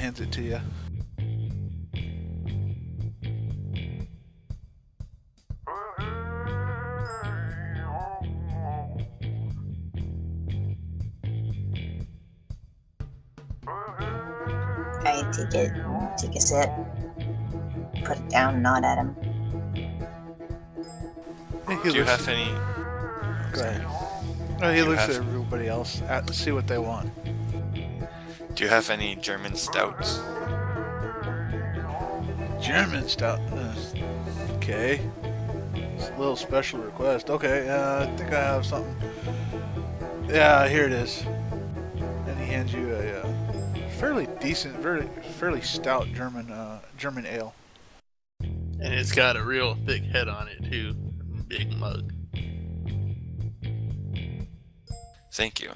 hands it to you. I take it, take a sip, put it down, nod at him. He Do you looks, have any? go ahead. Oh, he Do you looks have- at everybody else to see what they want. Do you have any German stouts? German stout. Okay. It's a little special request. Okay, I think I have something. Yeah, here it is. And he hands you a fairly decent, fairly stout German ale. And it's got a real thick head on it too. Big mug. Thank you.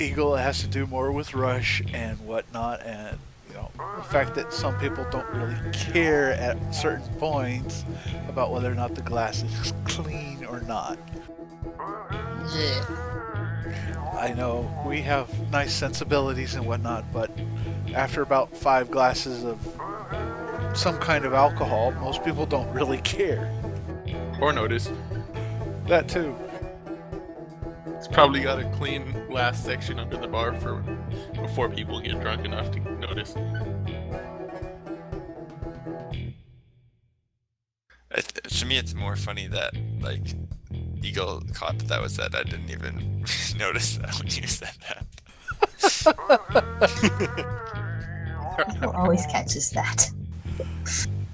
Eagle has to do more with rush and whatnot, and the fact that some people don't really care at certain points about whether or not the glass is clean or not. Yeah. I know we have nice sensibilities and whatnot, but after about 5 glasses of some kind of alcohol, most people don't really care. Or notice. That too. It's probably got a clean last section under the bar for before people get drunk enough to notice. To me, it's more funny that like Eagle caught that was that. I didn't even notice that when you said that. Eagle always catches that.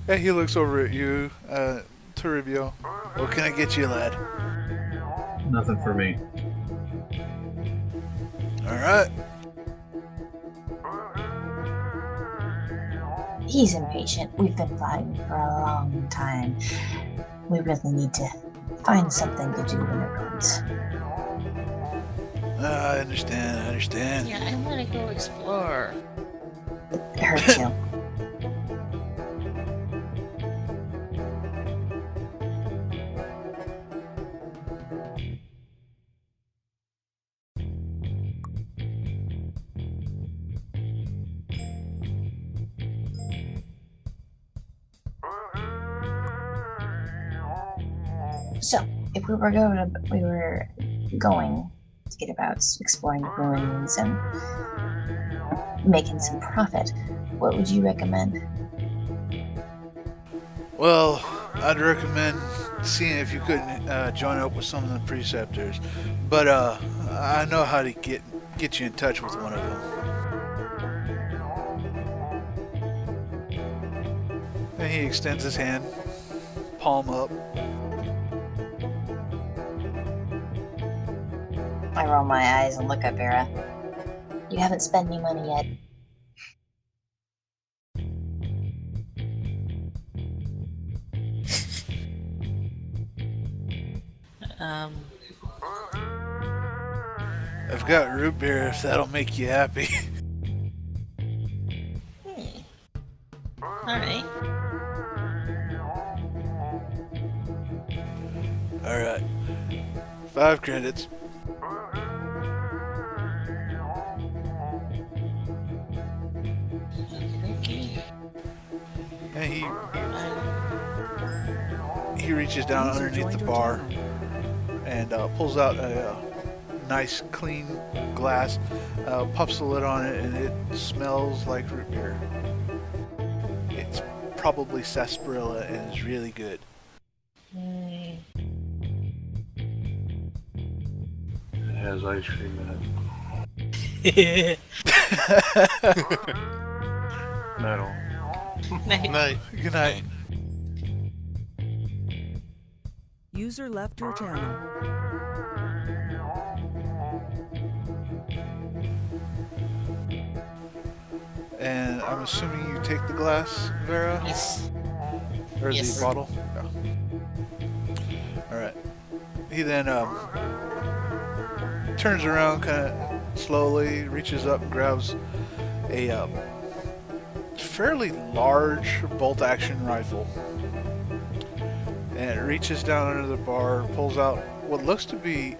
Yeah, he looks over at you, Toribio. What can I get you, lad? Nothing for me. Alright. He's impatient. We've been fighting for a long time. We really need to find something to do when it runs. I understand. Yeah, I want to go explore. It hurts you. So, if we were going to get about exploring the ruins and making some profit, what would you recommend? Well, I'd recommend seeing if you couldn't join up with some of the preceptors. But I know how to get you in touch with one of them. And he extends his hand, palm up. I roll my eyes and look at Vera. You haven't spent any money yet. I've got root beer if that'll make you happy. Alright. Alright. 5 credits. Okay. And he reaches down underneath the bar and pulls out a nice clean glass, pops the lid on it, and it smells like root beer. It's probably sarsaparilla and is really good. It has ice cream in it. Metal. Night. Good night. User left your channel. And I'm assuming you take the glass, Vera? Yes. Or Yes. the bottle? Yeah. Alright. He then turns around kind of slowly, reaches up and grabs a fairly large bolt-action rifle. And reaches down under the bar, pulls out what looks to be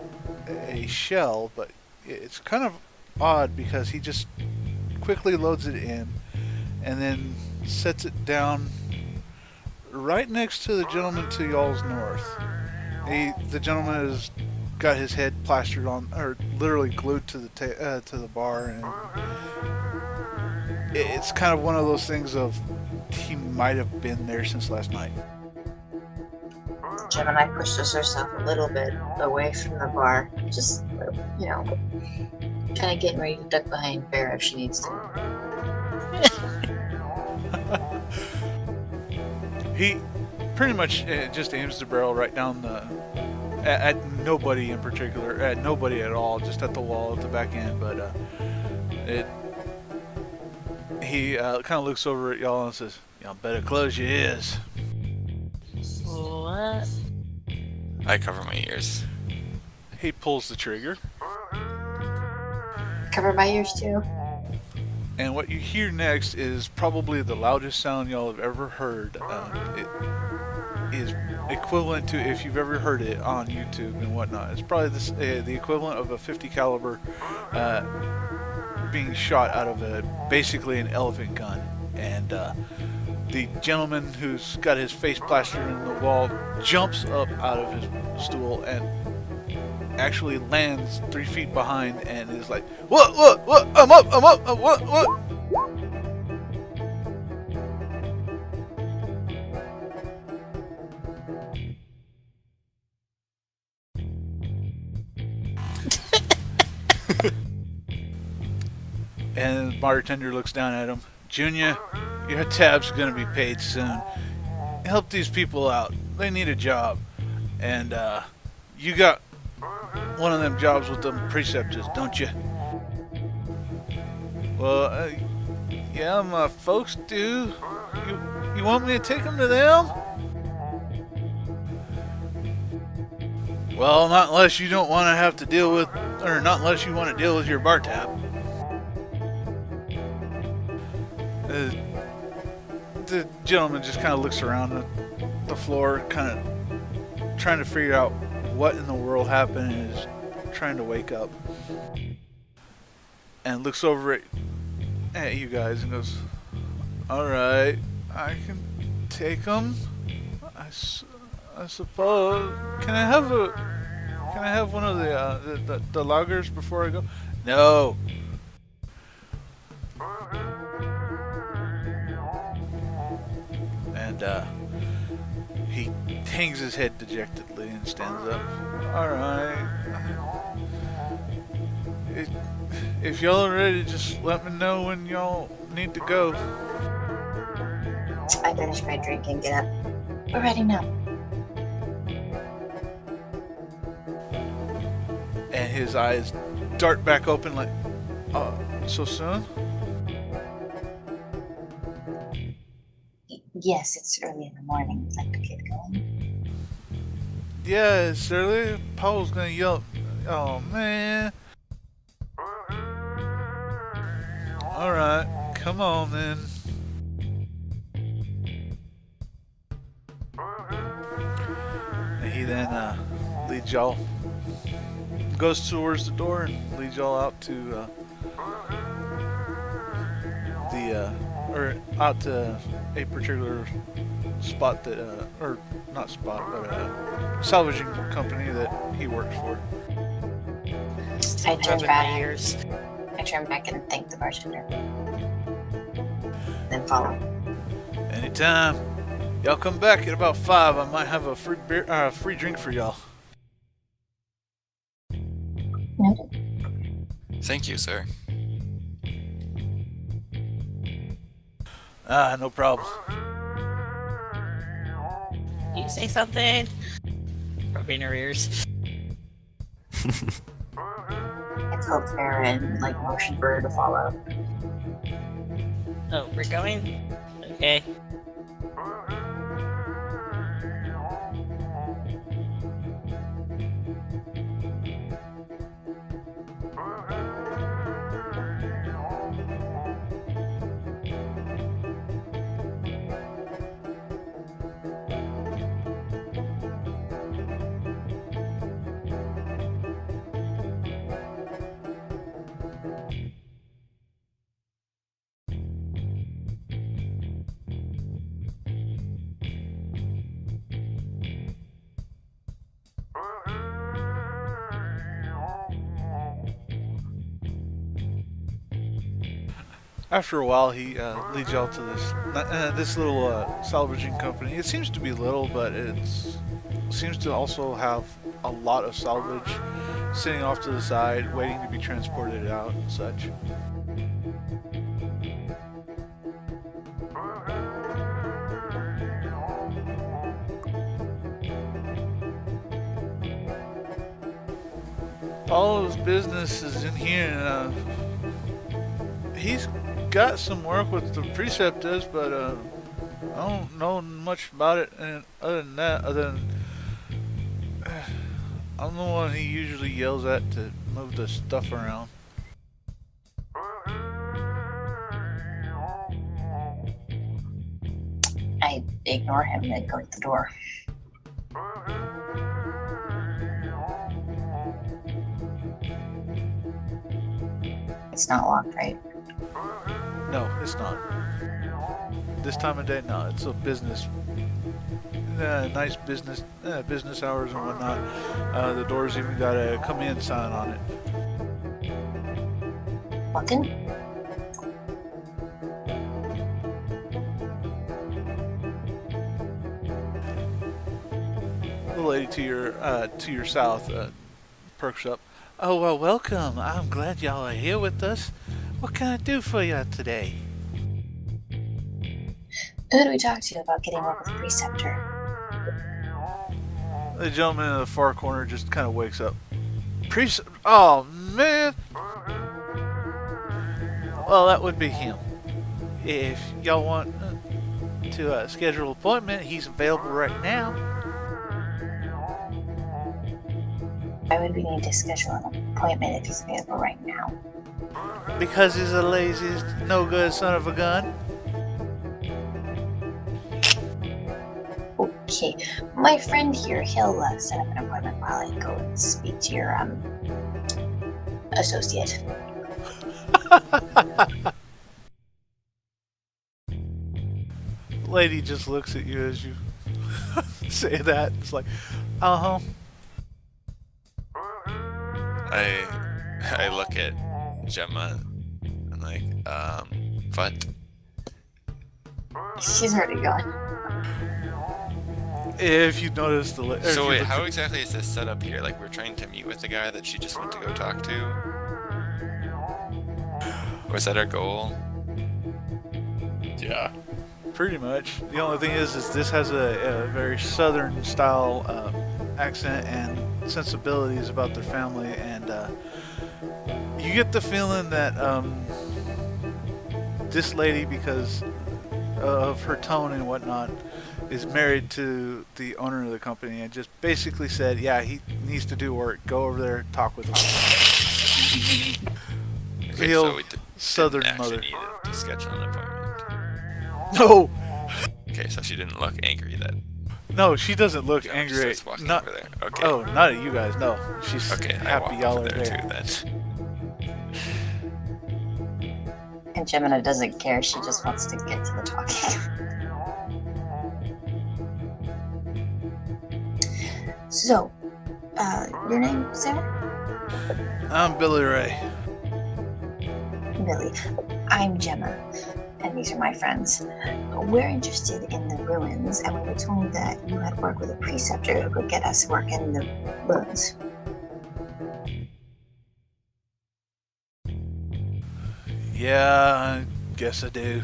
a shell, but it's kind of odd because he just quickly loads it in and then sets it down right next to the gentleman to y'all's north. The gentleman has got his head plastered on, or literally glued to the bar, and it's kind of one of those things of he might have been there since last night. Gemini pushes herself a little bit away from the bar, just, you know, kind of getting ready to duck behind Farrah if she needs to. He pretty much just aims the barrel right down at nobody in particular, at nobody at all, just at the wall at the back end. But he kind of looks over at y'all and says, "Y'all better close your ears." What? I cover my ears. He pulls the trigger, Cover my ears too. and what you hear next is probably the loudest sound y'all have ever heard. It is equivalent to, if you've ever heard it on YouTube and whatnot, it's probably the equivalent of a .50 caliber being shot out of basically an elephant gun. And the gentleman who's got his face plastered in the wall jumps up out of his stool and actually lands 3 feet behind and is like, what, I'm up, what? And the bartender looks down at him. "Junior, your tab's gonna be paid soon. Help these people out. They need a job. And you got one of them jobs with them preceptors, don't you?" "Well, yeah, my folks do. You want me to take them to them?" "Well, not unless you don't want to have to deal with, or not unless you want to deal with your bar tab." The gentleman just kind of looks around the floor, kind of trying to figure out what in the world happened, and is trying to wake up. And looks over at you guys and goes, "Alright, I can take them, I suppose. Can I have one of the lagers before I go?" "No." And he hangs his head dejectedly and stands up. "Alright. If y'all are ready, just let me know when y'all need to go." I finish my drink and get up. We're ready now. And his eyes dart back open like, so soon?" Yes, it's early in the morning. I'd like to get going. "Yeah, it's early. Paul's gonna yell. Oh, man. Alright, come on then." And he then leads y'all, goes towards the door and leads y'all out to out to a particular spot that, or not spot, but salvaging company that he works for. I turn Rubbing back. my ears. I turn back and thank the bartender. Then follow. "Anytime. Y'all come back at about 5. I might have a free drink for y'all." Noted. Thank you, sir. No problem. You say something? Rubbing her ears. I called Farrah and motion for her to follow. Oh, we're going? Okay. After a while, he leads y'all to this little salvaging company. It seems to be little, but it seems to also have a lot of salvage sitting off to the side, waiting to be transported out and such. All of his business is in here, and he's got some work with the preceptors, but I don't know much about it. And other than that, I'm the one he usually yells at to move the stuff around. I ignore him and go to the door. It's not locked, right? No, it's not. This time of day, no. It's a business, nice business, business hours and whatnot. The door's even got a come in sign on it. Walking? The lady to your south perks up. Oh, well, welcome. I'm glad y'all are here with us. What can I do for you today? Who do we talk to about getting work with the preceptor? The gentleman in the far corner just kind of wakes up. Oh, man. Well, that would be him. If y'all want to schedule an appointment, he's available right now. Why would we need to schedule an appointment if he's available right now? Because he's a lazy, no-good son of a gun. Okay, my friend here, he'll set up an appointment while I go and speak to your associate. Lady just looks at you as you say that. It's like, uh-huh. I look at Gemma and like, what? She's already gone. If you notice the... So wait, how exactly is this set up here? Like, we're trying to meet with the guy that she just went to go talk to? Was that our goal? Yeah. Pretty much. The only thing is this has a very southern style accent and sensibilities about their family, and you get the feeling that this lady, because of her tone and whatnot, is married to the owner of the company, and just basically said, yeah, he needs to do work. Go over there, talk with him. Okay, Real so we southern didn't actually mother. need to schedule an appointment. No! Okay, so she didn't look angry then. No, she doesn't look She angry. starts walking Not, over there. Okay. oh, not at you guys, no. She's Okay, I happy walk y'all over are there there. too then. And Gemina doesn't care, she just wants to get to the talking. So, your name, sir? I'm Billy Ray. Billy. I'm Gemma, and these are my friends. We're interested in the ruins, and we were told that you had worked with a preceptor who could get us work in the ruins. Yeah, I guess I do.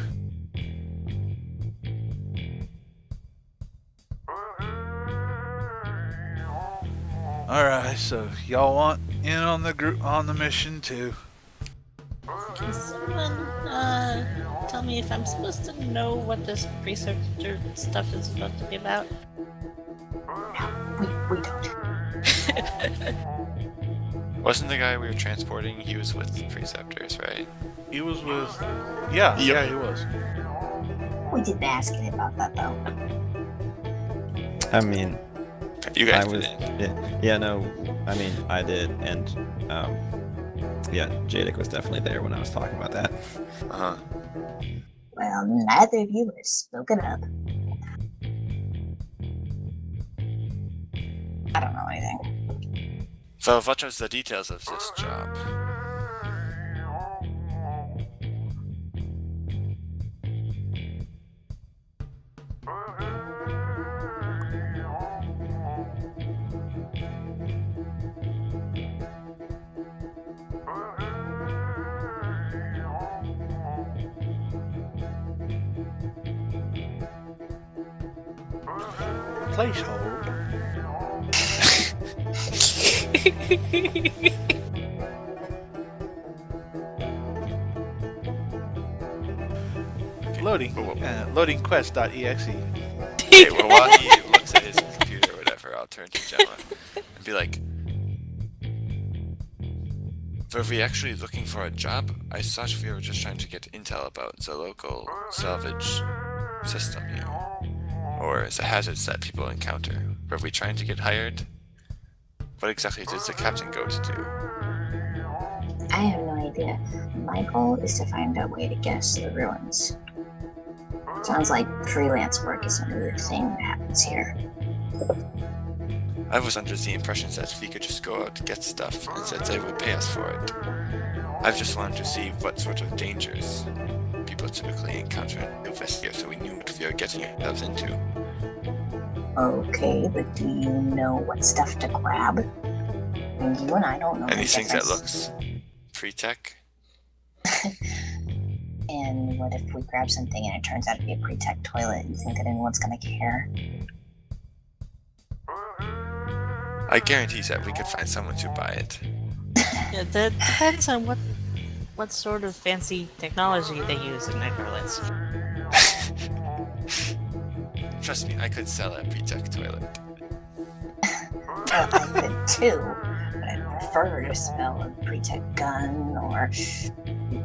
Alright, so y'all want in on the group on the mission too. Can someone tell me if I'm supposed to know what this preceptor stuff is supposed to be about? No, we don't. Wasn't the guy we were transporting, he was with the preceptors, right? He was with yeah, Yep. yeah, he was. We didn't ask him about that, though. I mean, You guys I was, didn't. yeah, no, I mean, I did, and, yeah, Jadic was definitely there when I was talking about that. Uh-huh. Well, neither of you has spoken up. I don't know anything. So what was the details of this job? placeholder. Loading. Loading quest.exe. Okay, well, while he looks at his computer or whatever, I'll turn to Gemma and be like, "Were we actually looking for a job? I thought we were just trying to get intel about the local salvage system here. Or the hazards that people encounter. Were we trying to get hired? What exactly did the captain go to do?" I have no idea. My goal is to find a way to get us to the ruins. Sounds like freelance work isn't really a thing that happens here. I was under the impression that we could just go out and get stuff and that they would pay us for it. I've just wanted to see what sort of dangers people typically encounter and investigate so we knew what we were getting ourselves into. Okay, but do you know what stuff to grab? I mean, you and I don't know the Anything that difference. looks pre-tech? And what if we grab something and it turns out to be a pre-tech toilet? You think that anyone's gonna care? I guarantee that we could find someone to buy it. Yeah, that depends on what sort of fancy technology they use in their toilets. Trust me, I could sell a pre-tech toilet. Well, I could too, but I'd prefer to smell a pre-tech gun or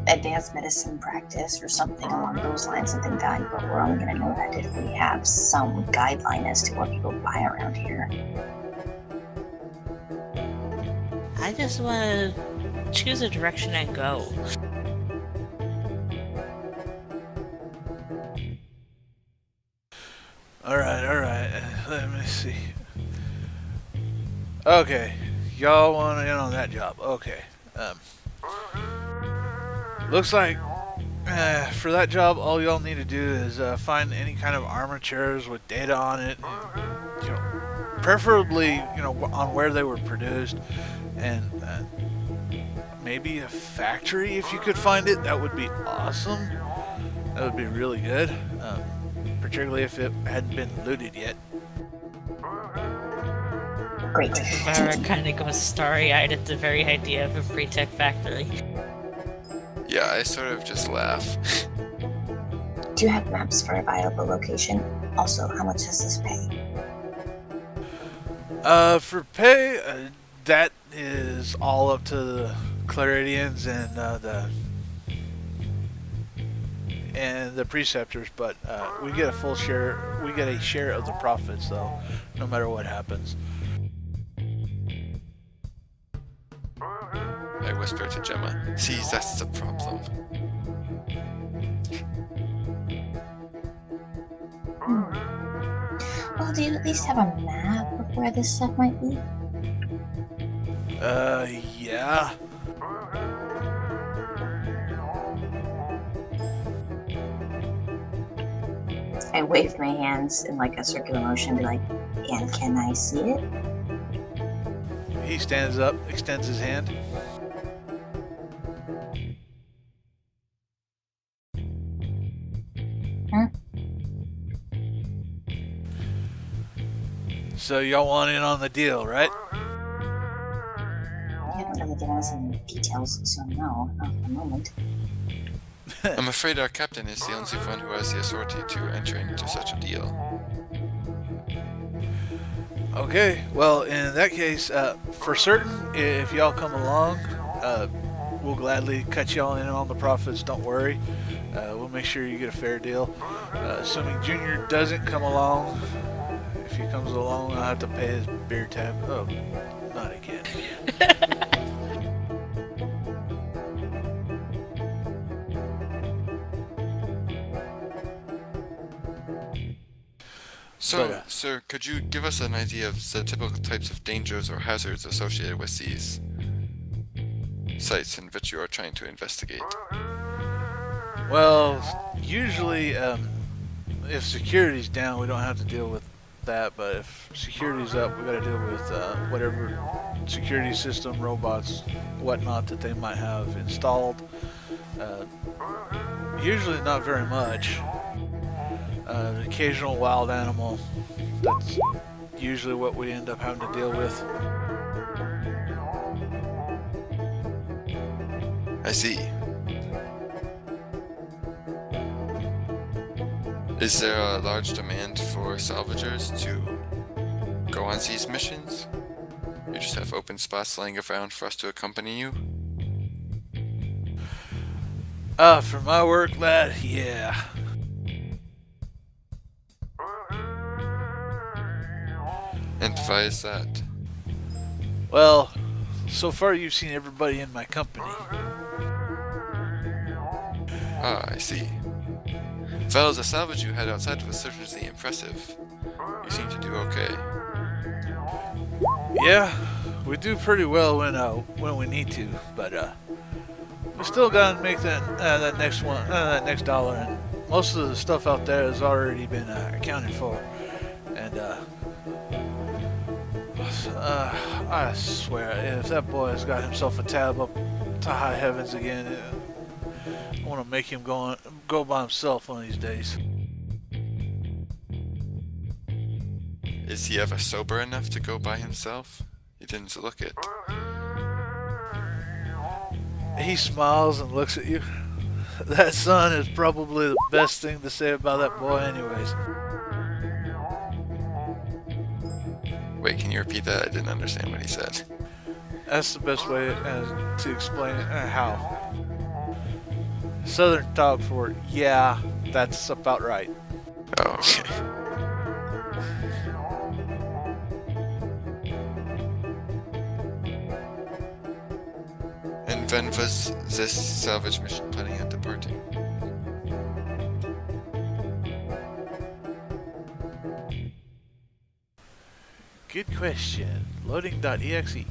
advanced medicine practice or something along those lines, something valuable. We're only gonna know that if we have some guideline as to what people buy around here. I just want to choose a direction and go. Alright. Let me see. Okay. Y'all want in on that job. Okay. Looks like for that job, all y'all need to do is find any kind of armatures with data on it. And, preferably, on where they were produced. And maybe a factory if you could find it. That would be awesome. That would be really good. Particularly if it hadn't been looted yet. Great. Vara kind of goes starry-eyed at the very idea of a pre-tech factory. Yeah, I sort of just laugh. Do you have maps for a viable location? Also, how much does this pay? For pay, that is all up to the Claridians and the preceptors, but we get a full share. We get a share of the profits, though, no matter what happens. I whisper to Gemma. See, that's the problem. Well, do you at least have a map of where this stuff might be? Yeah. I wave my hands in like a circular motion and be like, and can I see it? He stands up, extends his hand. Huh? So y'all want in on the deal, right? You haven't really given us any details, so no, not at the moment. I'm afraid our captain is the only one who has the authority to enter into such a deal. Okay, well, in that case, for certain, if y'all come along, we'll gladly cut y'all in on the profits, don't worry. We'll make sure you get a fair deal. Assuming Junior doesn't come along, if he comes along, I'll have to pay his beer tab. Oh, not again. So, But, sir, could you give us an idea of the typical types of dangers or hazards associated with these sites in which you are trying to investigate? Well, usually, if security's down, we don't have to deal with that, but if security's up, we gotta deal with whatever security system, robots, whatnot that they might have installed. Usually not very much. An occasional wild animal. That's usually what we end up having to deal with. I see. Is there a large demand for salvagers to go on these missions? You just have open spots laying around for us to accompany you? For my work, lad, yeah. And why is that? Well, so far you've seen everybody in my company. Ah, I see. Well, the salvage you had outside was certainly impressive. You seem to do okay. Yeah, we do pretty well when we need to, but we still gotta make that next dollar, and most of the stuff out there has already been accounted for, and I swear, if that boy has got himself a tab up to high heavens again, I want to make him go by himself one of these days. Is he ever sober enough to go by himself? He didn't look it. He smiles and looks at you. That son is probably the best thing to say about that boy anyways. Wait, can you repeat that? I didn't understand what he said. That's the best way to explain it. How? Southern talk for yeah, that's about right. Oh, okay. And when was this salvage mission planning on departing? Good question. Loading.exe.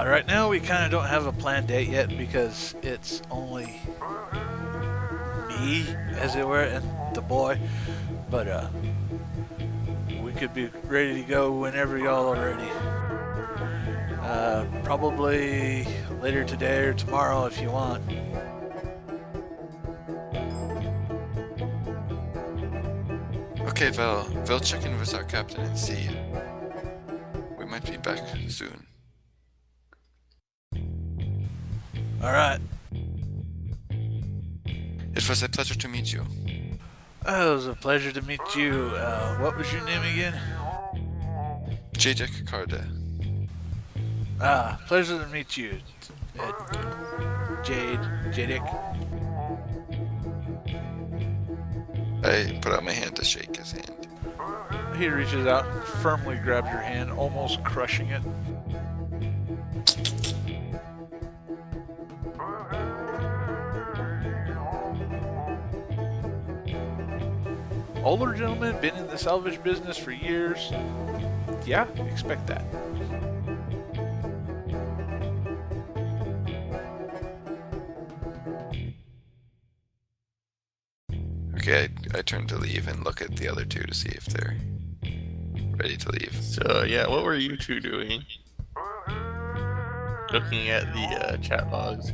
Right now we kind of don't have a planned date yet because it's only me, as it were, and the boy. But we could be ready to go whenever y'all are ready. Probably later today or tomorrow if you want. Okay, well, we'll check in with our captain and see. We might be back soon. Alright. It was a pleasure to meet you. Oh, it was a pleasure to meet you. What was your name again? Jadek Karda. Pleasure to meet you. Jadek. I put out my hand to shake his hand. He reaches out and firmly grabs your hand, almost crushing it. Older gentleman, been in the salvage business for years. Yeah, expect that. Okay, I turn to leave and look at the other two to see if they're ready to leave. So yeah, what were you two doing? Looking at the chat logs.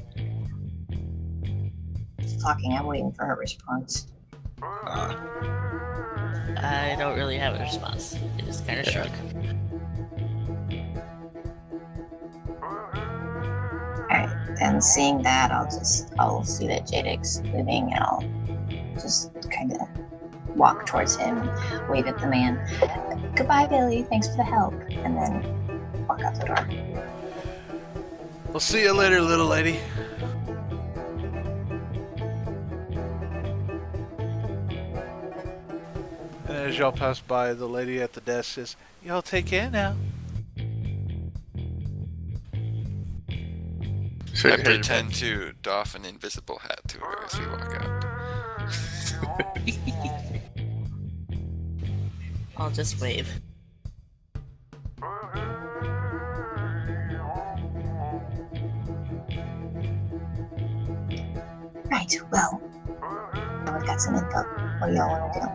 Talking, I'm waiting for her response. I don't really have a response. I just kind of shrug. Alright, then seeing that, I'll see that Jadek's moving and I'll just kind of walk towards him and wave at the man. Goodbye, Billy, thanks for the help. And then walk out the door. We'll see you later, little lady. And as y'all pass by, the lady at the desk says, "Y'all take care now." So I pretend to doff an invisible hat to her as we walk out. I'll just wave. Right, well, I would got some info. What do y'all want to do?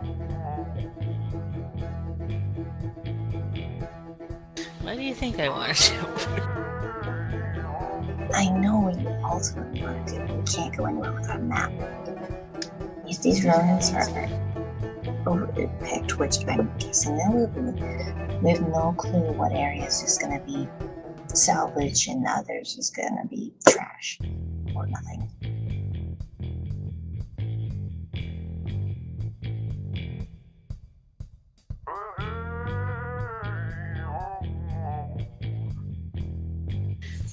What do you think I want to do? I know what you ultimately want to do, but we can't go anywhere without a map. If these ruins are overly picked, which I'm guessing they will be, we have no clue what area is just going to be salvage and others is going to be trash or nothing.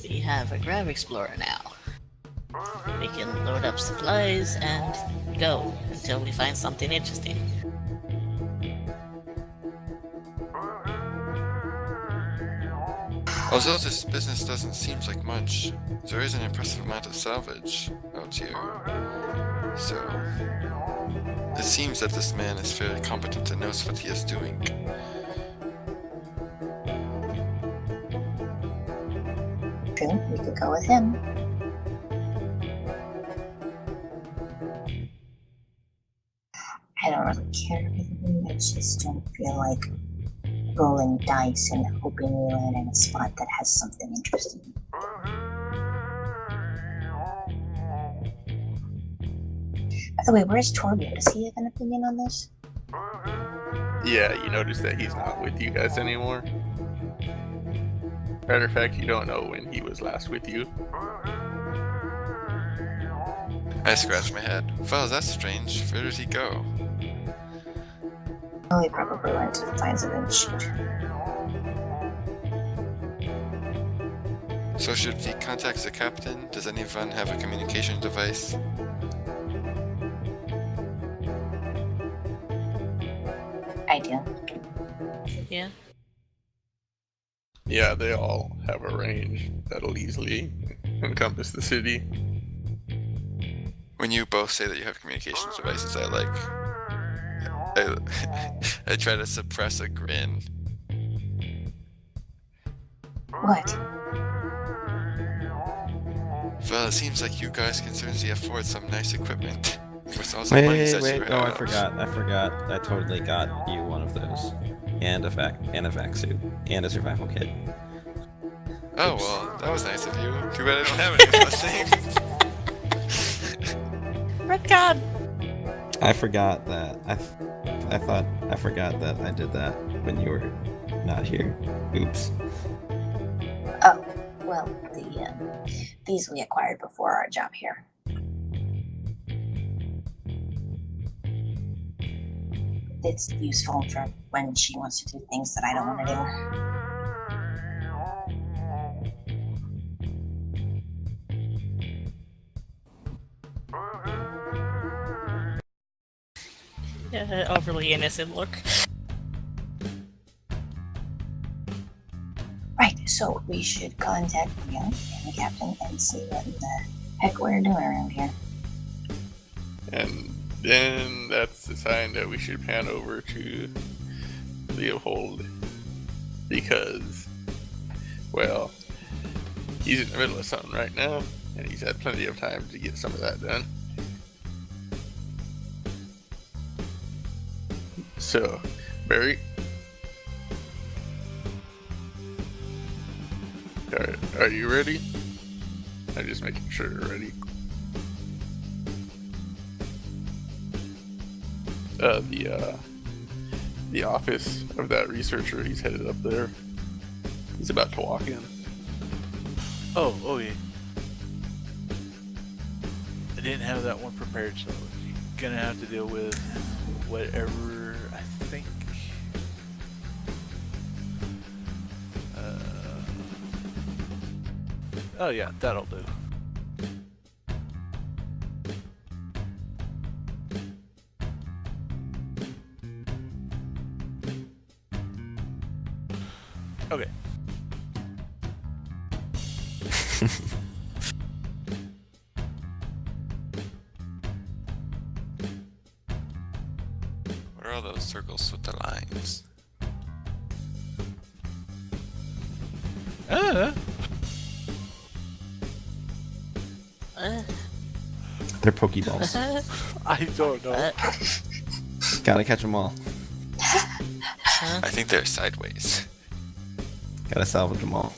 We have a Grav Explorer now. We can load up supplies and go until we find something interesting. Although this business doesn't seem like much, there is an impressive amount of salvage out here. So, it seems that this man is fairly competent and knows what he is doing. True, we could go with him. I don't really care really. I just don't feel like rolling dice and hoping we land in a spot that has something interesting. By the way, where's Torbjorn? Does he have an opinion on this? Yeah, you notice that he's not with you guys anymore. Matter of fact, you don't know when he was last with you. I scratched my head. Well, that's strange. Where did he go? Oh, he probably went to find something to shoot. So should we contact the captain? Does anyone have a communication device? I do. Yeah. Yeah, they all have a range that'll easily encompass the city. When you both say that you have communications devices, I try to suppress a grin. What? Well, it seems like you guys can certainly afford some nice equipment. With all the money that you Wait, oh, I have. forgot. I totally got you one of those. And a vac suit. And a survival kit. Oh, well, that was nice of you. Too bad I don't have any of those things. Redcon! I forgot that. I forgot that I did that when you were not here. Oops. Oh, well, these we acquired before our job here. It's useful for when she wants to do things that I don't want to do. Overly innocent look. Right, so we should contact Leon and the captain and see what the heck we're doing around here. And then that's the sign that we should pan over to Leopold. Because, well, he's in the middle of something right now, and he's had plenty of time to get some of that done. So, Barry, are you ready? I'm just making sure you're ready. The office of that researcher, he's headed up there. He's about to walk in. Oh yeah. I didn't have that one prepared, so gonna have to deal with whatever I think. Oh yeah, that'll do. Okay. What are all those circles with the lines? They're Pokeballs. I don't know. Gotta catch them all. I think they're sideways. Gotta salvage them all.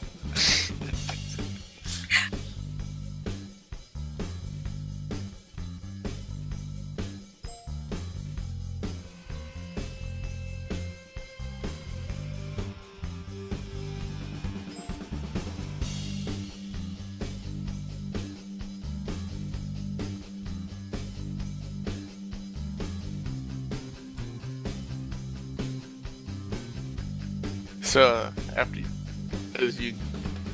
So as you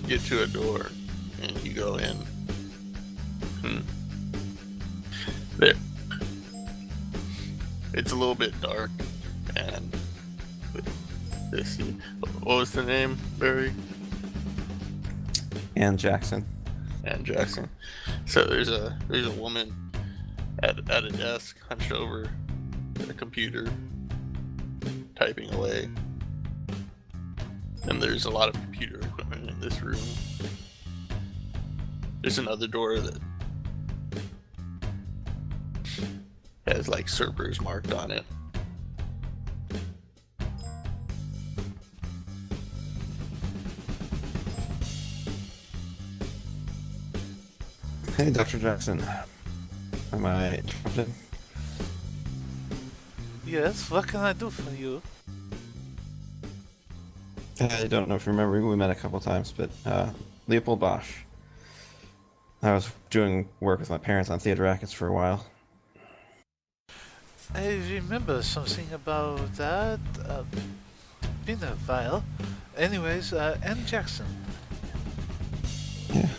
get to a door and you go in, there, it's a little bit dark, and let's see, what was the name, Barry? And Jackson. And Jackson. So there's a woman at a desk, hunched over a computer, typing away. And there's a lot of computer equipment in this room. There's another door that has like servers marked on it. Hey, Dr. Jackson. Am I interrupted? Yes, what can I do for you? I don't know if you remember, we met a couple times, but Leopold Bosch. I was doing work with my parents on theater rackets for a while. I remember something about that. Been a while. Anyways, Ann Jackson. Yeah.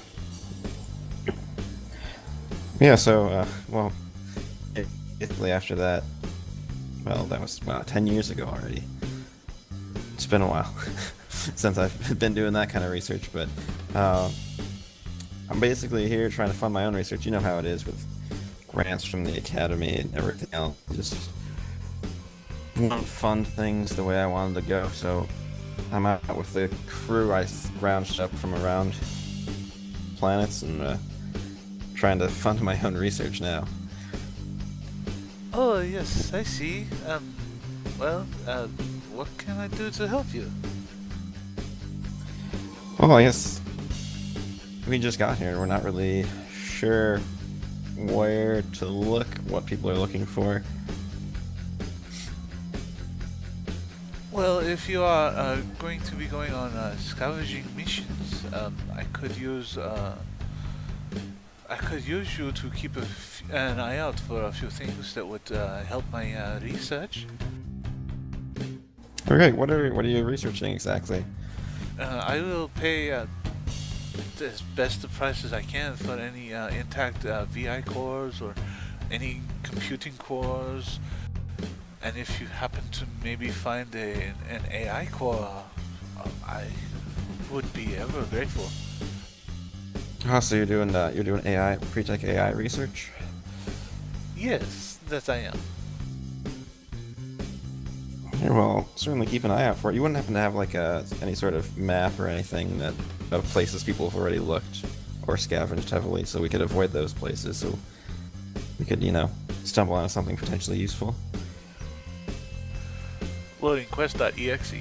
Yeah, so, well, immediately after that, well, that was, 10 years ago already. It's been a while since I've been doing that kind of research, but I'm basically here trying to fund my own research. You know how it is with grants from the Academy and everything else. Just want to fund things the way I wanted to go, so I'm out with the crew I rounded up from around planets and trying to fund my own research now. Oh, yes, I see. Well, what can I do to help you? Well, I guess we just got here. We're not really sure where to look, what people are looking for. Well, if you are going to be going on scavenging missions, I could use you to keep an eye out for a few things that would help my research. Okay, what are you researching exactly? I will pay as best the price as I can for any intact VI cores or any computing cores. And if you happen to maybe find an AI core, I would be ever grateful. Oh, so you're doing AI, pre-tech AI research? Yes, that I am. Yeah, well, certainly keep an eye out for it. You wouldn't happen to have like any sort of map or anything of places people have already looked or scavenged heavily, so we could avoid those places, so we could, stumble on something potentially useful. Loading quest.exe.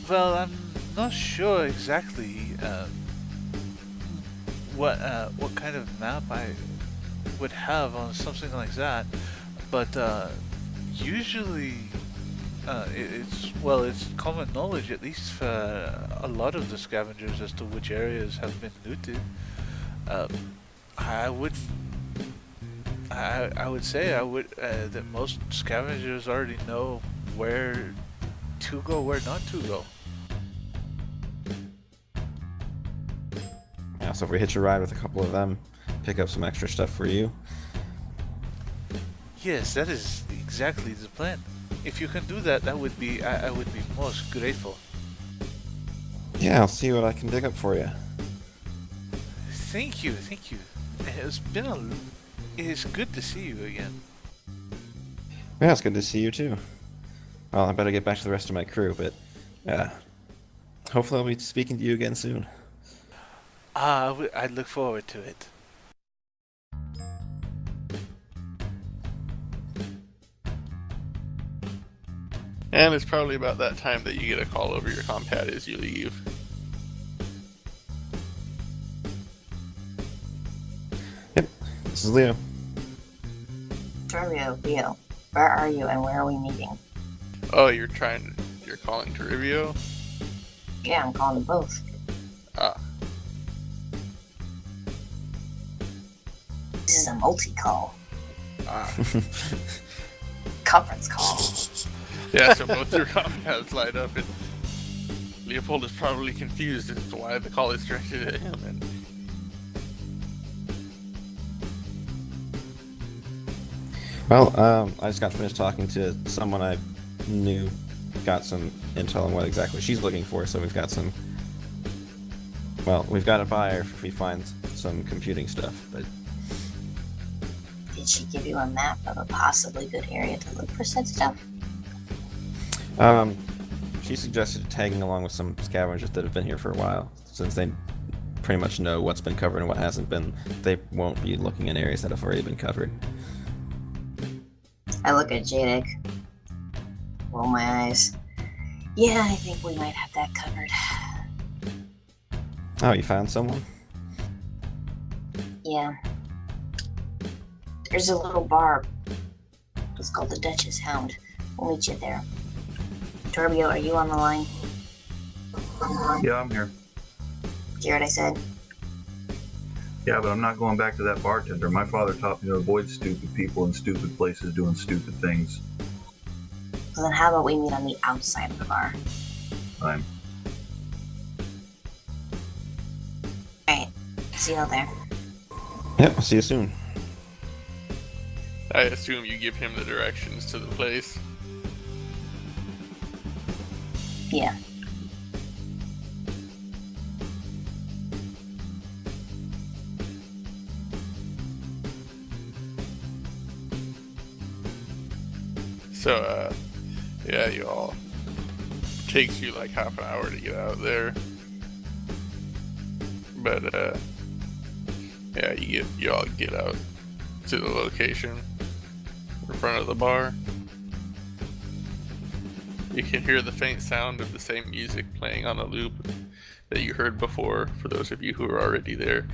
Well, I'm not sure exactly what kind of map I would have on something like that, but usually it's common knowledge, at least for a lot of the scavengers, as to which areas have been looted. I would say that most scavengers already know where to go, where not to go. Yeah, so if we hitch a ride with a couple of them, pick up some extra stuff for you. Yes, that is exactly the plan. If you can do that, I would be most grateful. Yeah, I'll see what I can dig up for you. Thank you. It's good to see you again. Yeah, it's good to see you too. Well, I better get back to the rest of my crew, but hopefully I'll be speaking to you again soon. I look forward to it. And it's probably about that time that you get a call over your compad as you leave. Yep, this is Leo. Toribio, Leo, where are you and where are we meeting? Oh, you're calling Toribio? Yeah, I'm calling them both. Ah. This is a multi-call. Ah. Conference call. Yeah, so both their compads light up, and Leopold is probably confused as to why the call is directed at him. And Well, I just got finished talking to someone I knew, got some intel on what exactly she's looking for, so we've got a buyer if we find some computing stuff, but Did she give you a map of a possibly good area to look for said stuff? she suggested tagging along with some scavengers that have been here for a while, since they pretty much know what's been covered and what hasn't been. They won't be looking in areas that have already been covered. I look at Jadek. Roll my eyes. Yeah, I think we might have that covered. Oh, you found someone? Yeah. There's a little bar. It's called the Duchess Hound. We'll meet you there. Toribio, are you on the line? Yeah, I'm here. Did you hear what I said? Yeah, but I'm not going back to that bartender. My father taught me to avoid stupid people in stupid places doing stupid things. So then how about we meet on the outside of the bar? Fine. Alright. See you out there. Yep, I'll see you soon. I assume you give him the directions to the place. Yeah. So, yeah, you all takes you like half an hour to get out there. But, yeah, you all get out to the location in front of the bar. You can hear the faint sound of the same music playing on a loop that you heard before, for those of you who are already there.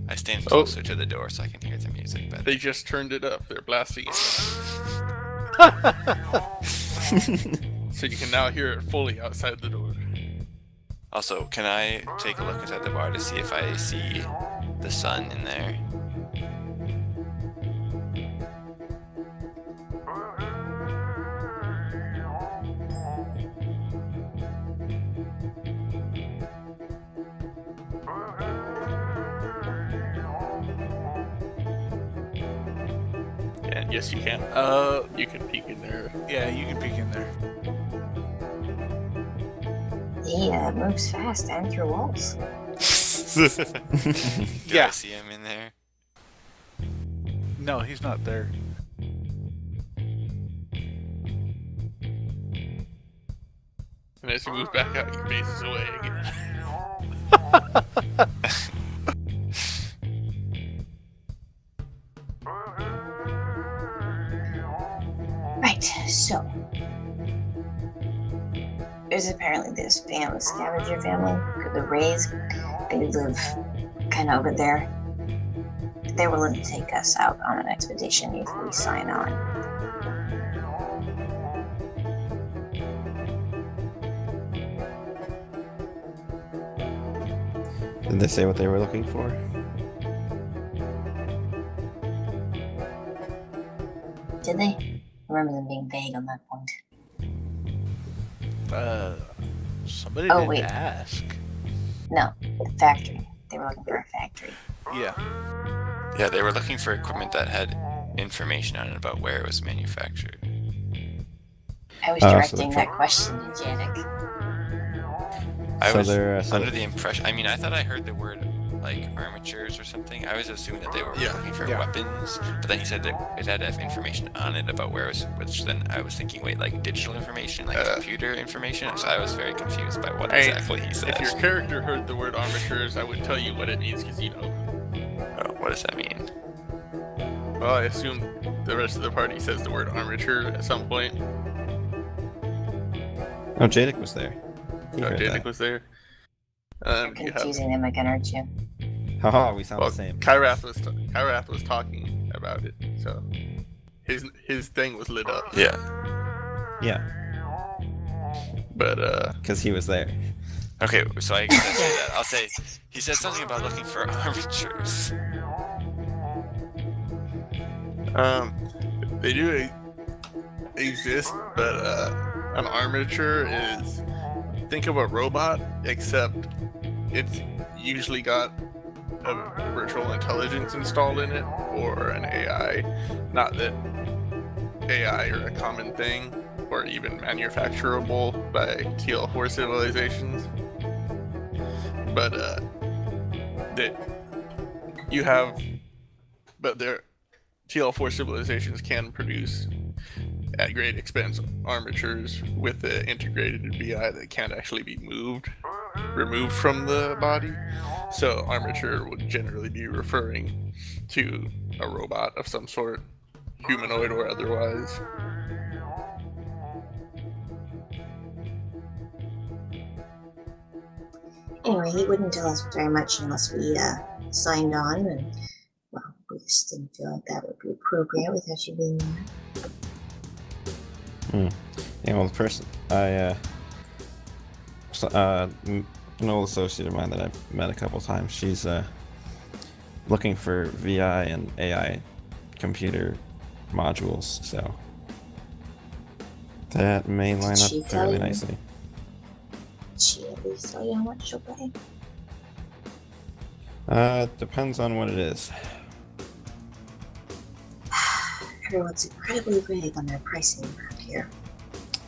I stand closer to the door so I can hear the music better. They just turned it up. They're blasting it. So you can now hear it fully outside the door. Also, can I take a look inside the bar to see if I see the sun in there? And yes, you can. You can peek in there. Yeah, you can peek in there. He moves fast and through walls. Do Yeah. I see him in there? No, he's not there. And as he moves back out, he faces away again. Right, so there's apparently this family, scavenger family, the Rays. They live kind of over there. They're willing to take us out on an expedition if we sign on. Did they say what they were looking for? Did they? I remember them being vague on that point. Somebody Oh, didn't wait. ask. No, the factory. They were looking for a factory. Yeah. Yeah, they were looking for equipment that had information on it about where it was manufactured. I was So directing the that question to Janik. I So was they're under the impression. I mean, I thought I heard the word like armatures or something. I was assuming that they were Yeah, looking for yeah. weapons, but then he said that it had to have information on it about where it was, which then I was thinking, wait, like digital information, like computer information. So I was very confused by what exactly he said. If your character heard the word armatures, I would tell you what it means because you know. Oh, what does that mean? Well, I assume the rest of the party says the word armature at some point. Oh, Jadic was there. He heard Janik that. was there. You're You have, confusing them again, aren't you? Haha, we sound well, the same. Kyrath was talking about it, so his thing was lit up. Yeah. Yeah, But because he was there. Okay, so I gotta say that. I'll say he said something about looking for armatures. they do exist, but an armature is, think of a robot, except it's usually got a virtual intelligence installed in it or an AI. Not that AI are a common thing or even manufacturable by TL4 civilizations, but that you have, but their TL4 civilizations can produce at great expense armatures with the integrated VI that can't actually be removed from the body. So armature would generally be referring to a robot of some sort, humanoid or otherwise. Anyway, he wouldn't tell us very much unless we signed on, and well, we just didn't feel like that would be appropriate without you being there. Yeah, well, the person an old associate of mine that I've met a couple times. She's looking for VI and AI computer modules, so that may line Did she up tell fairly you? nicely. She at least tell you how much she'll pay. Depends on what it is. Everyone's incredibly vague on their pricing around here.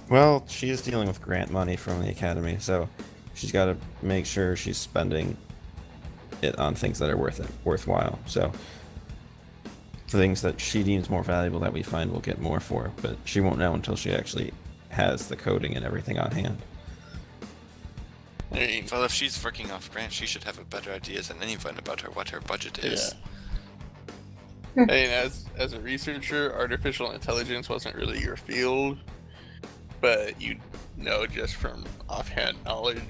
Well, she is dealing with grant money from the academy, so she's got to make sure she's spending it on things that are worthwhile. So things that she deems more valuable that we find we'll get more for, but she won't know until she actually has the coding and everything on hand. I mean, Well, if she's working off grant, she should have a better idea than anyone about what her budget is. I mean, as a researcher, artificial intelligence wasn't really your field, but you know just from offhand knowledge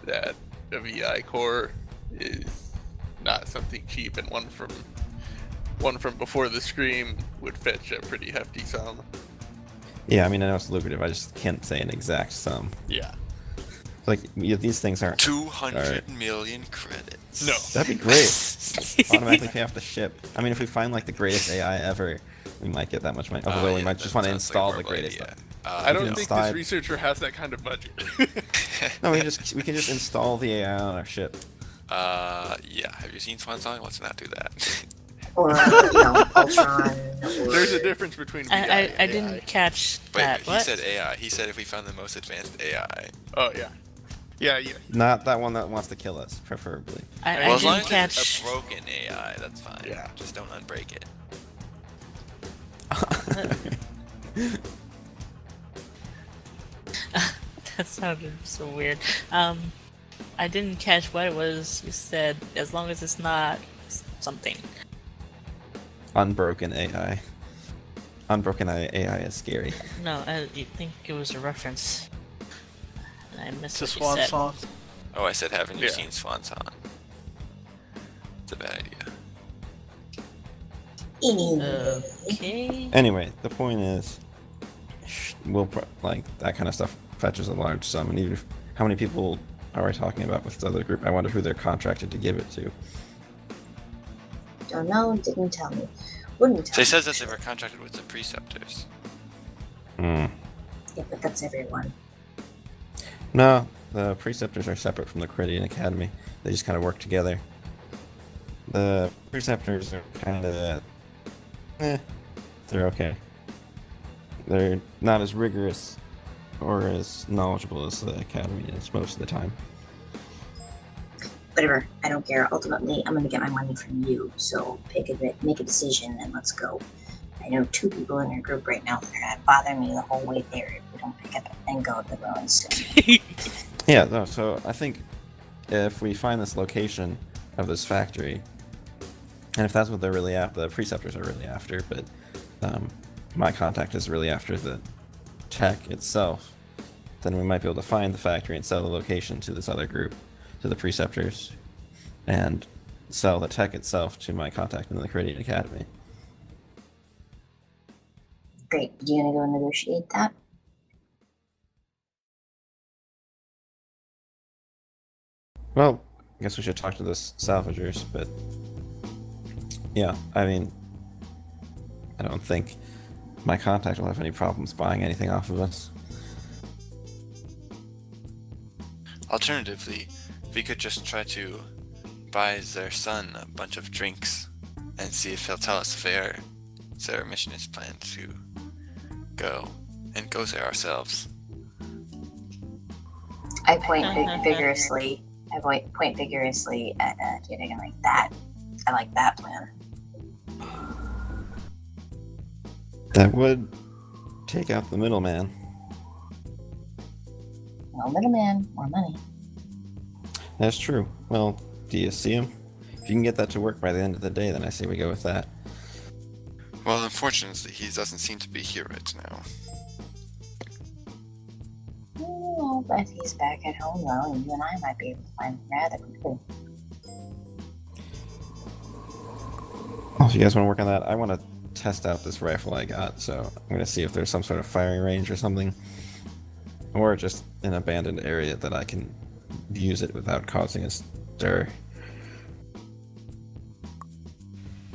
that a VI core is not something cheap, and one from before the scream would fetch a pretty hefty sum. Yeah, I mean, I know it's lucrative. I just can't say an exact sum. Yeah. Like, these things aren't. 200 million credits. No. That'd be great. Automatically pay off the ship. I mean, if we find like the greatest AI ever, we might get that much money. Although we Yeah, might that just want to sounds install like the a horrible greatest. idea. I don't can think decide- this researcher has that kind of budget. No, we can just install the AI on our ship. Yeah. Have you seen Swan Song? Let's not do that. Or, Ultron. Or... There's a difference between VI and I AI. didn't catch Wait, that. he What? said AI. He said if we found the most advanced AI. Oh yeah. Yeah. Not that one that wants to kill us, preferably. I Well, as long didn't as it's catch. a broken AI, that's fine. Yeah. Just don't unbreak it. That sounded so weird. I didn't catch what it was you said. As long as it's not something. Unbroken AI. Unbroken AI is scary. No, I think it was a reference. I missed To what you Swan said. Song. Oh, I said, haven't you Yeah. seen Swan Song? It's a bad idea. Anyway. Okay. Anyway, the point is, like that kind of stuff fetches a large sum, and even how many people are we talking about with the other group? I wonder who they're contracted to give it to. Don't know, didn't tell me. Wouldn't tell So he me. says that they were contracted with the preceptors. Hmm. Yeah, but that's everyone. No, the preceptors are separate from the Caridian Academy. They just kind of work together. The preceptors are kind of, they're okay. They're not as rigorous or as knowledgeable as the Academy is most of the time. whatever. I don't care. Ultimately, I'm gonna get my money from you. So make a decision, and let's go. I know 2 people in your group right now that are gonna bother me the whole way there if we don't pick up and go to the ruins soon. Yeah, no, so I think if we find this location of this factory, and if that's what they're really after, the preceptors are really after, but my contact is really after the tech itself, then we might be able to find the factory and sell the location to this other group, to the preceptors, and sell the tech itself to my contact in the Caridian Academy. Great. You gonna go negotiate that? Well, I guess we should talk to the salvagers, but yeah, I mean, I don't think my contact will have any problems buying anything off of us. Alternatively, we could just try to buy their son a bunch of drinks and see if he'll tell us if their mission is planned to go there ourselves. I point vigorously. I point vigorously at Jaden like that. I like that plan. That would take out the middleman. No middleman, more money. That's true. Well, do you see him? If you can get that to work by the end of the day, then I say we go with that. Well, unfortunately, he doesn't seem to be here right now. Oh, but he's back at home though, and you and I might be able to find him rather quickly. Well, if you guys want to work on that, I want to test out this rifle I got, so I'm going to see if there's some sort of firing range or something. Or just an abandoned area that I can use it without causing a stir.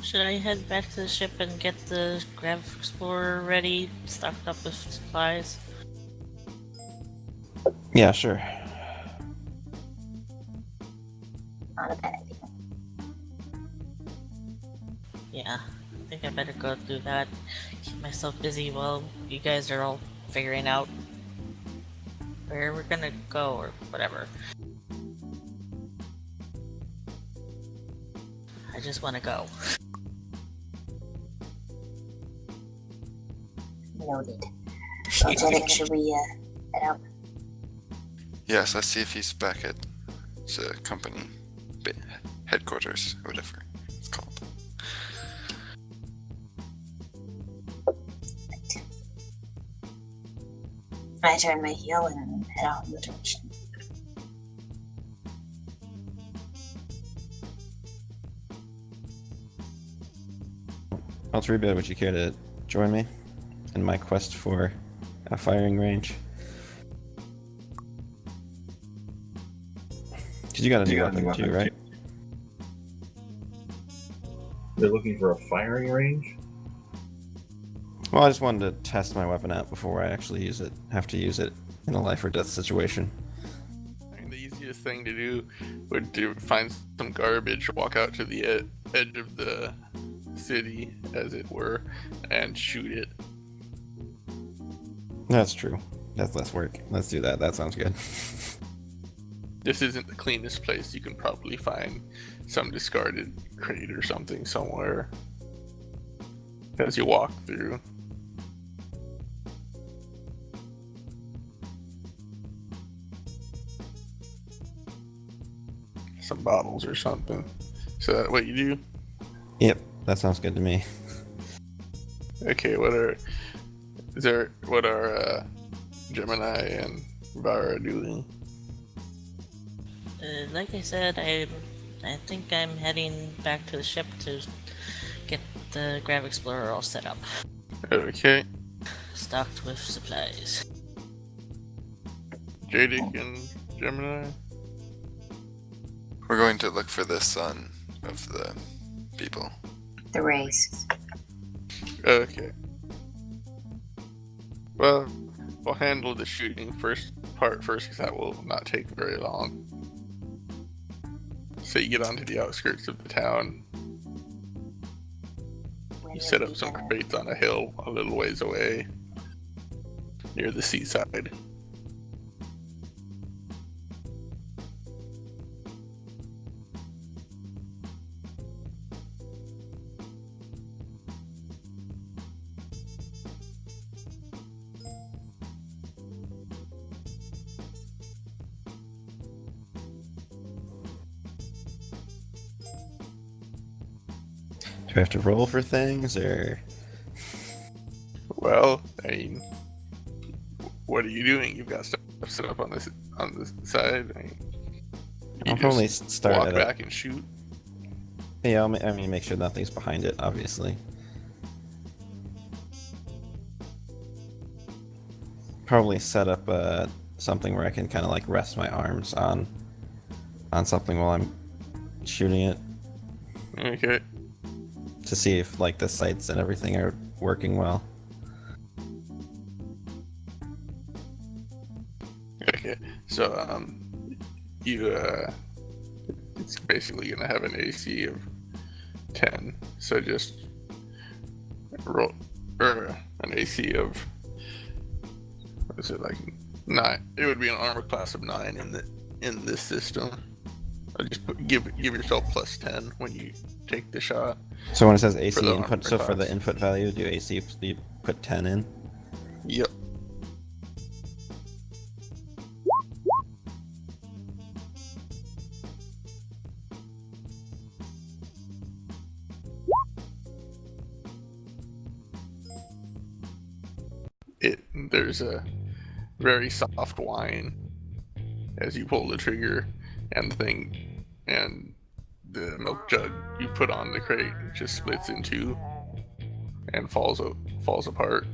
Should I head back to the ship and get the Grav Explorer ready, stocked up with supplies? Yeah, sure. Not a bad idea. Yeah, I think I better go do that. Keep myself busy while you guys are all figuring out where we're gonna go or whatever. I just want to go. Noted. So, Jeddick, should we head out? Yes, let's see if he's back at the company headquarters, or whatever it's called. I turn my heel and head out in the direction. Alteriba, would you care to join me in my quest for a firing range? Because you got a new weapon too, right? They're looking for a firing range? Well, I just wanted to test my weapon out before I actually have to use it in a life or death situation. I mean, the easiest thing to do would to find some garbage, walk out to the edge of the city, as it were, and shoot it. That's true. That's less work. Let's do that. That sounds good. This isn't the cleanest place. You can probably find some discarded crate or something somewhere as you walk through. Some bottles or something. So that what you do? Yep, that sounds good to me. Okay, what are Gemini and Vara doing? Like I said, I think I'm heading back to the ship to get the Grav Explorer all set up, Okay, stocked with supplies. Jadic and Gemini. We're going to look for the son of the people. The race. Okay. Well, we'll handle the shooting first, because that will not take very long. So you get onto the outskirts of the town. You set up some crates on a hill a little ways away, near the seaside. Do I have to roll for things, or Well, I mean, what are you doing? You've got stuff set up on this side. I mean, you I'll probably just start walk at back and shoot. Yeah, I mean, make sure nothing's behind it, obviously. Probably set up something where I can kind of like rest my arms on something while I'm shooting it Okay. to see if like the sights and everything are working well. Okay. So you it's basically gonna have an AC of 10. So just roll an AC of, what is it, like 9? It would be an armor class of 9 in this system. Just give yourself plus 10 when you take the shot. So when it says For AC the input, armor so for the class. input value, do AC you put 10 in? Yep. There's a very soft whine as you pull the trigger, and the milk jug you put on the crate just splits in two and falls apart.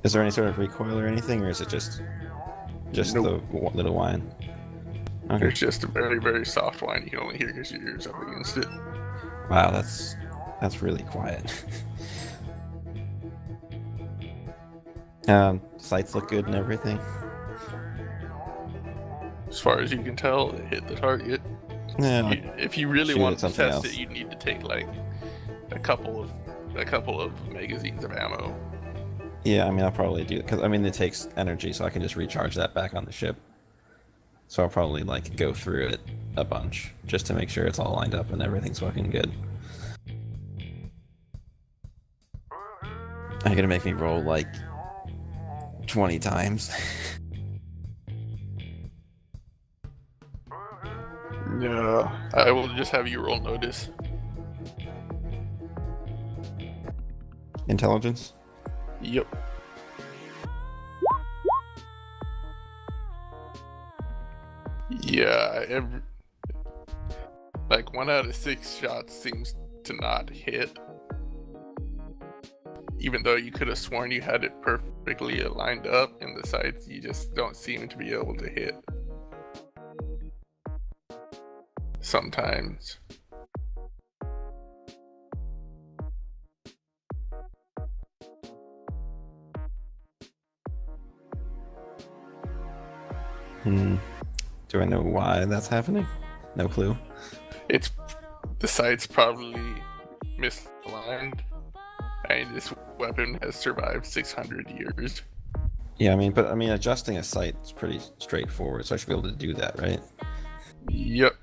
Is there any sort of recoil or anything, or is it just Nope. the little whine? Okay. There's just a very, very soft whine you can only hear because your ears up against it. Wow, that's really quiet. Sights look good and everything. As far as you can tell, it hit the target. Yeah. If you really shoot want at to something test else. it, you need to take like a couple of magazines of ammo. Yeah, I mean, I'll probably do it because I mean, it takes energy, so I can just recharge that back on the ship. So I'll probably like go through it a bunch just to make sure it's all lined up and everything's fucking good. Are you gonna make me roll like 20 times? No, I will just have you roll notice. Intelligence? Yep. Yeah, like 1 out of 6 shots seems to not hit. Even though you could have sworn you had it perfectly lined up in the sights, you just don't seem to be able to hit. Sometimes. Do I know why that's happening? No clue. It's the sight's probably misaligned. I mean, this weapon has survived 600 years. Yeah, I mean, adjusting a sight is pretty straightforward, so I should be able to do that, right? Yep.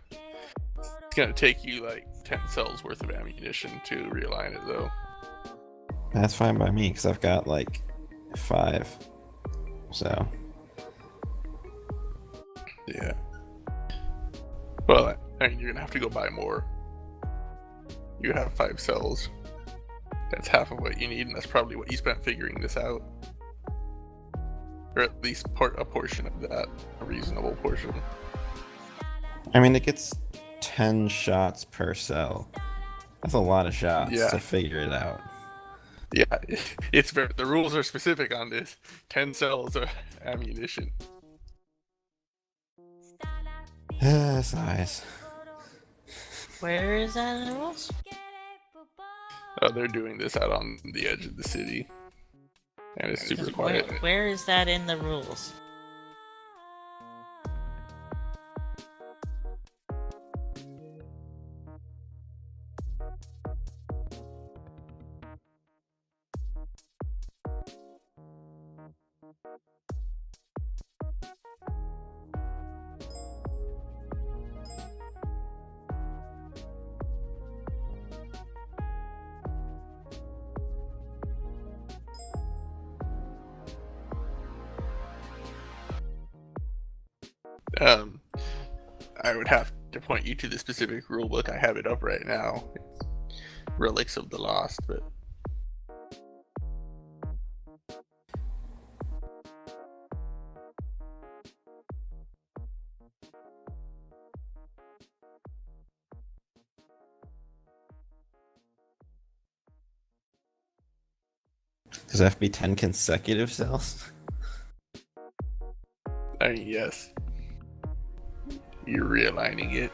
It's gonna take you like 10 cells worth of ammunition to realign it, though. That's fine by me, because I've got like 5. So, Yeah. Well, I mean, you're gonna have to go buy more. You have 5 cells. That's half of what you need, and that's probably what you spent figuring this out. Or at least a portion of that, a reasonable portion. I mean, it gets 10 shots per cell. That's a lot of shots Yeah. to figure it out. Yeah, the rules are specific on this. 10 cells of ammunition. Size. Where is that in the rules? They're doing this out on the edge of the city. And it's super quiet. Where is that in the rules? I would have to point you to the specific rule book. I have it up right now. Relics of the Lost, but Does it have to be 10 consecutive cells? I mean, yes. You're realigning it.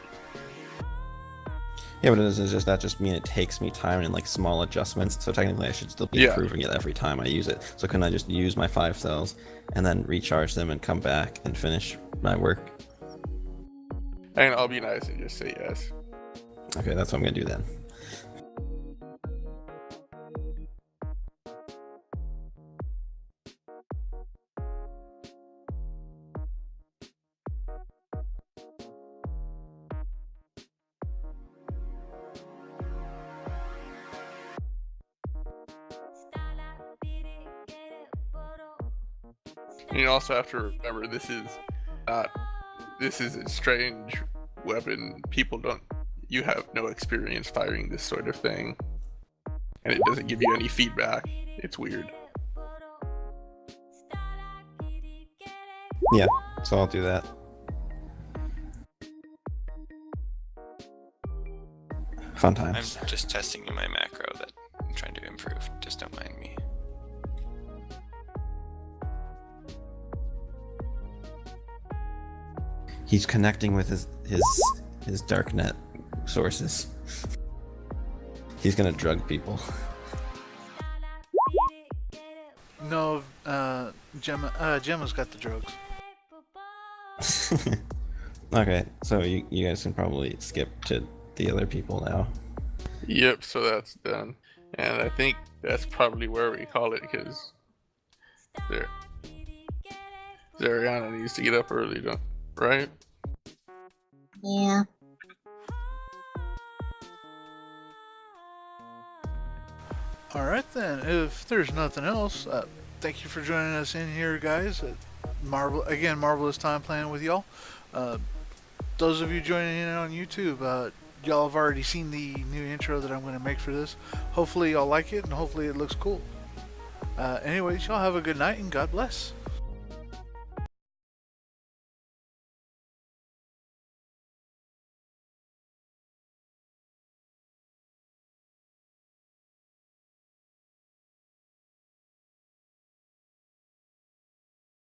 Yeah, but does that just mean it takes me time and like small adjustments? So technically, I should still be Yeah. improving it every time I use it. So can I just use my 5 cells and then recharge them and come back and finish my work? I mean, I'll be nice and just say yes. Okay, that's what I'm gonna do then. You also have to remember this is a strange weapon. People don't. You have no experience firing this sort of thing, and it doesn't give you any feedback. It's weird. Yeah, so I'll do that. Fun I'm times. just testing my macro that I'm trying to improve. Just don't mind me. He's connecting with his darknet sources. He's gonna drug people. No, Gemma's got the drugs. Okay, so you guys can probably skip to the other people now. Yep. So that's done, and I think that's probably where we call it because Zariana needs to get up early, don't right? Yeah. Alright then, if there's nothing else, thank you for joining us in here, guys. Marvelous time playing with y'all. Those of you joining in on YouTube, y'all have already seen the new intro that I'm going to make for this. Hopefully y'all like it, and hopefully it looks cool. Anyways, y'all have a good night, and God bless.